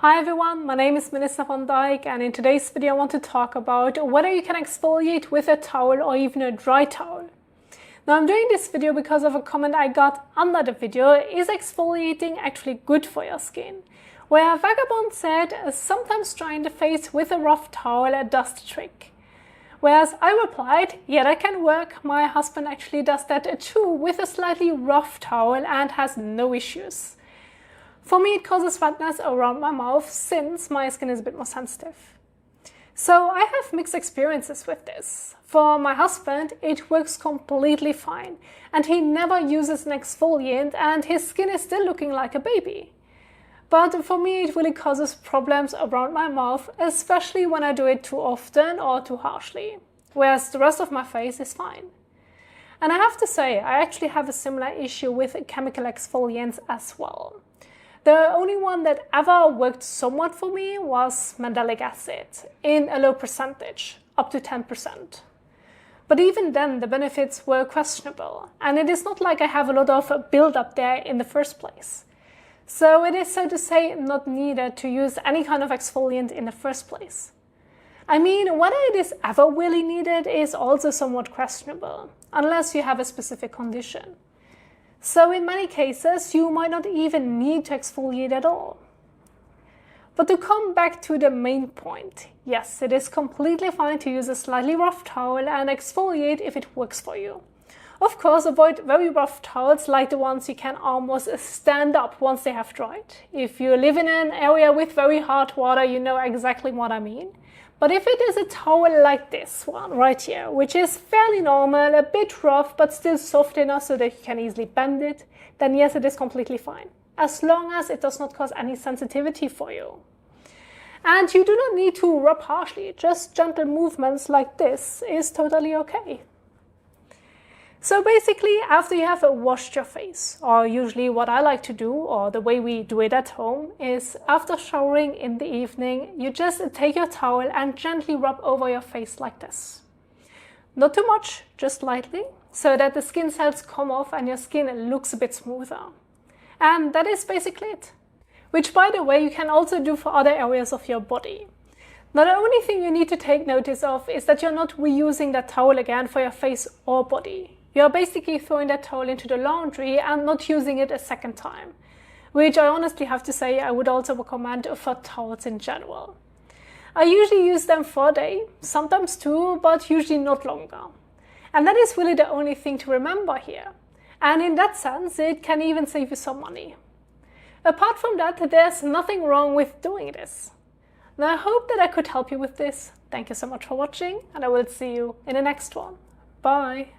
Hi everyone, my name is Melissa van Dijk, and in today's video I want to talk about whether you can exfoliate with a towel or even a dry towel. Now I'm doing this video because of a comment I got under the video: is exfoliating actually good for your skin? Where Vagabond said sometimes drying the face with a rough towel does the trick. Whereas I replied, yeah, that can work. My husband actually does that too with a slightly rough towel and has no issues. For me, it causes redness around my mouth since my skin is a bit more sensitive. So I have mixed experiences with this. For my husband, it works completely fine, and he never uses an exfoliant and his skin is still looking like a baby. But for me, it really causes problems around my mouth, especially when I do it too often or too harshly, whereas the rest of my face is fine. And I have to say, I actually have a similar issue with chemical exfoliants as well. The only one that ever worked somewhat for me was mandelic acid, in a low percentage, up to 10%. But even then, the benefits were questionable, and it is not like I have a lot of build-up there in the first place. So it is, so to say, not needed to use any kind of exfoliant in the first place. I mean, whether it is ever really needed is also somewhat questionable, unless you have a specific condition. So in many cases, you might not even need to exfoliate at all. But to come back to the main point, yes, it is completely fine to use a slightly rough towel and exfoliate if it works for you. Of course, avoid very rough towels like the ones you can almost stand up once they have dried. If you live in an area with very hard water, you know exactly what I mean. But if it is a towel like this one right here, which is fairly normal, a bit rough, but still soft enough so that you can easily bend it, then yes, it is completely fine, as long as it does not cause any sensitivity for you. And you do not need to rub harshly, just gentle movements like this is totally okay. So basically, after you have washed your face, or usually what I like to do, or the way we do it at home, is after showering in the evening, you just take your towel and gently rub over your face like this. Not too much, just lightly, so that the skin cells come off and your skin looks a bit smoother. And that is basically it. Which, by the way, you can also do for other areas of your body. Now, the only thing you need to take notice of is that you're not reusing that towel again for your face or body. You're basically throwing that towel into the laundry and not using it a second time, which I honestly have to say I would also recommend for towels in general. I usually use them for a day, sometimes two, but usually not longer. And that is really the only thing to remember here. And in that sense, it can even save you some money. Apart from that, there's nothing wrong with doing this. Now, I hope that I could help you with this. Thank you so much for watching, and I will see you in the next one. Bye!